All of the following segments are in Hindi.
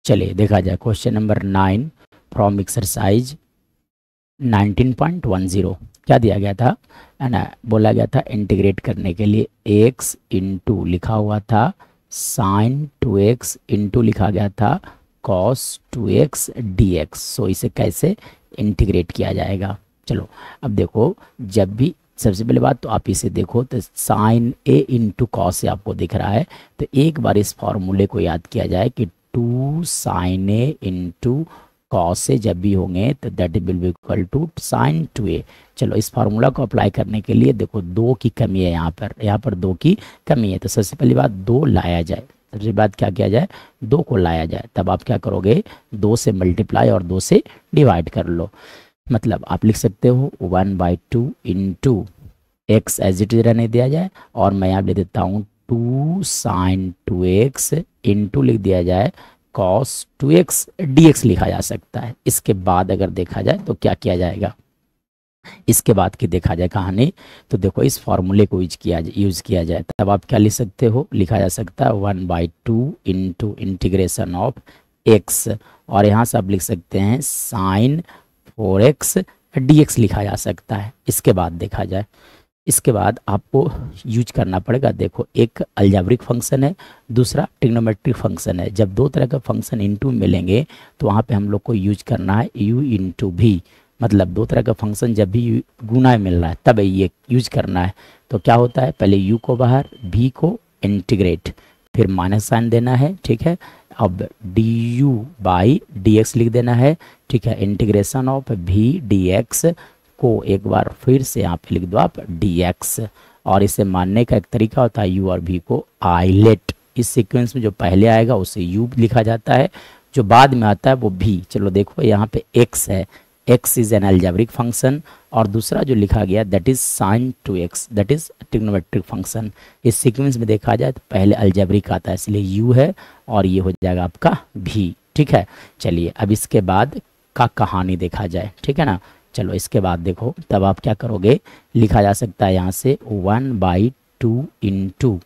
चलिए देखा जाए क्वेश्चन नंबर 9 फ्रॉम एक्सरसाइज 19.10 क्या दिया गया था, है ना। बोला गया था इंटीग्रेट करने के लिए x इंटू लिखा हुआ था साइन 2x इंटू लिखा गया था कॉस 2x dx। सो इसे कैसे इंटीग्रेट किया जाएगा। चलो अब देखो, जब भी सबसे पहले बात तो आप इसे देखो तो साइन a इंटू कॉस से आपको दिख रहा है, तो एक बार इस फॉर्मूले को याद किया जाए कि 2 साइन a इंटू कॉस से जब भी होंगे तो that will be equal to sine 2a। चलो इस फार्मूला को अप्लाई करने के लिए देखो 2 की कमी है, यहाँ पर 2 की कमी है, तो सबसे पहली बात 2 लाया जाए। सबसे बात क्या किया जाए, 2 को लाया जाए। तब आप क्या करोगे, 2 से मल्टीप्लाई और 2 से डिवाइड कर लो। मतलब आप लिख सकते हो 1/2 into x as it is रहने दिया जाए, और मैं यहाँ ले देता हूँ 2 साइन 2x इंटू लिख दिया जाए cos 2x dx लिखा जा सकता है। इसके बाद अगर देखा जाए तो क्या किया जाएगा, इसके बाद की देखा जाए कहानी, तो देखो इस फॉर्मूले को यूज किया जाए तब आप क्या लिख सकते हो, लिखा जा सकता है 1/2 इंटू इंटीग्रेशन ऑफ x, और यहाँ से आप लिख सकते हैं साइन 4x dx लिखा जा सकता है। इसके बाद देखा जाए, इसके बाद आपको यूज करना पड़ेगा, देखो एक अलजेब्रिक फंक्शन है, दूसरा ट्रिग्नोमेट्रिक फंक्शन है। जब दो तरह का फंक्शन इनटू मिलेंगे तो वहाँ पे हम लोग को यूज करना है u इंटू भी, मतलब दो तरह का फंक्शन जब भी गुना मिल रहा है तब ये यूज करना है। तो क्या होता है, पहले u को बाहर, v को इंटीग्रेट, फिर माइनस साइन देना है, ठीक है। अब du बाई dx लिख देना है, ठीक है। इंटीग्रेशन ऑफ v dx को एक बार फिर से यहाँ पे लिख दो आप dx, और इसे मानने का एक तरीका होता है u और v को आइलेट। इस सीक्वेंस में जो पहले आएगा उसे u लिखा जाता है, जो बाद में आता है वो v। चलो देखो यहाँ पे x है, x is an algebraic function, और दूसरा जो लिखा गया that is sine 2x, that is trigonometric function. इस सीक्वेंस में देखा जाए तो पहले अलजेब्रिक आता है, इसलिए u है और ये हो जाएगा आपका v, ठीक है। चलिए अब इसके बाद का कहानी देखा जाए, ठीक है ना। चलो इसके बाद देखो, तब आप क्या करोगे, लिखा जा सकता है यहाँ से 1/2 इंटू,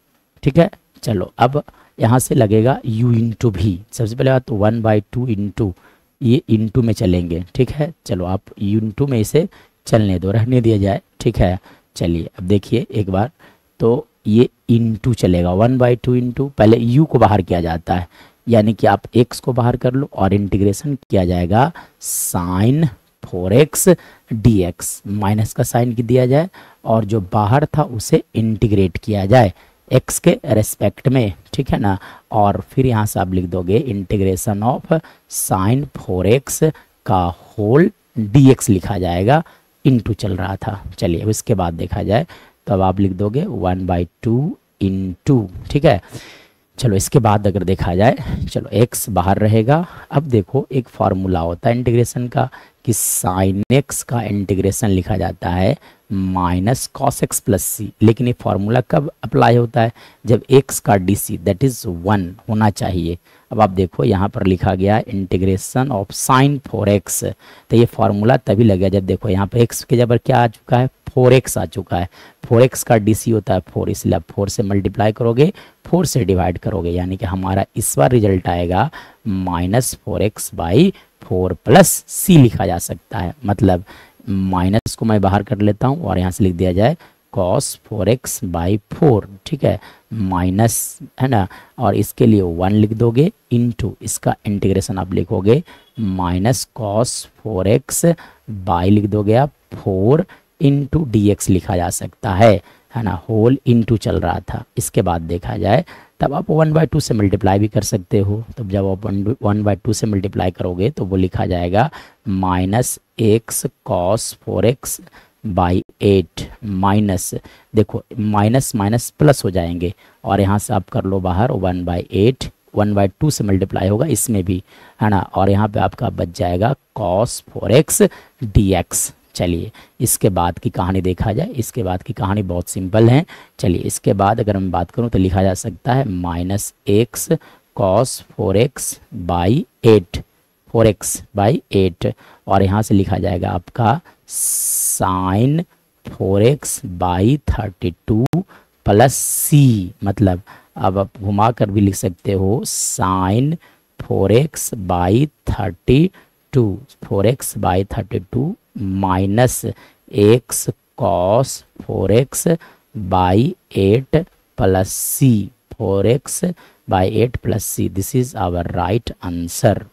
ठीक है। चलो अब यहाँ से लगेगा u इंटू भी। सबसे पहले बात तो 1/2 इंटू, ये इंटू में चलेंगे, ठीक है। चलो आप u इंटू में इसे चलने दो, रहने दिया जाए, ठीक है। चलिए अब देखिए एक बार, तो ये इंटू चलेगा 1/2 इंटू, पहले u को बाहर किया जाता है, यानी कि आप x को बाहर कर लो और इंटीग्रेशन किया जाएगा साइन 4x dx, माइनस का साइन की दिया जाए और जो बाहर था उसे इंटीग्रेट किया जाए x के रेस्पेक्ट में, ठीक है ना। और फिर यहाँ से आप लिख दोगे इंटीग्रेशन ऑफ साइन 4x का होल dx लिखा जाएगा, इंटू चल रहा था। चलिए अब इसके बाद देखा जाए तो अब आप लिख दोगे 1/2 इंटू, ठीक है। चलो इसके बाद अगर देखा जाए, चलो x बाहर रहेगा। अब देखो एक फार्मूला होता है इंटीग्रेशन का कि साइन x का इंटीग्रेशन लिखा जाता है माइनस कॉस एक्स प्लस सी, लेकिन ये फार्मूला कब अप्लाई होता है, जब x का डी दैट इज 1 होना चाहिए। अब आप देखो यहाँ पर लिखा गया इंटीग्रेशन ऑफ साइन 4x, तो ये फार्मूला तभी लगेगा जब देखो यहाँ पर x के जबर क्या आ चुका है, 4x आ चुका है। 4x का डी होता है 4, इसलिए आप 4 से मल्टीप्लाई करोगे, 4 से डिवाइड करोगे, यानी कि हमारा इस बार रिजल्ट आएगा -4x/4 प्लस सी लिखा जा सकता है। मतलब माइनस को मैं बाहर कर लेता हूँ और यहाँ से लिख दिया जाए cos 4x/4, ठीक है, माइनस, है ना, और इसके लिए 1 लिख दोगे इंटू इसका इंटीग्रेशन आप लिखोगे माइनस cos 4x बाई लिख दोगे आप 4 इंटू dx लिखा जा सकता है ना, होल इंटू चल रहा था। इसके बाद देखा जाए तब आप 1/2 से मल्टीप्लाई भी कर सकते हो, तब जब आप 1/2 से मल्टीप्लाई करोगे तो वो लिखा जाएगा -x cos 4x/8, माइनस, देखो माइनस माइनस प्लस हो जाएंगे और यहाँ से आप कर लो बाहर 1/8, 1/2 से मल्टीप्लाई होगा इसमें भी, है ना, और यहाँ पे आपका बच जाएगा cos 4x dx। चलिए इसके बाद की कहानी देखा जाए, इसके बाद की कहानी बहुत सिंपल है। चलिए इसके बाद अगर मैं बात करूं तो लिखा जा सकता है -x cos 4x/8, 4x/8, और यहाँ से लिखा जाएगा आपका साइन 4x/32 प्लस सी, मतलब अब आप घुमा कर भी लिख सकते हो sine 4x by 32, 4x by 32 minus x cos 4x by 8 plus c, 4x by 8 plus c, this is our right answer.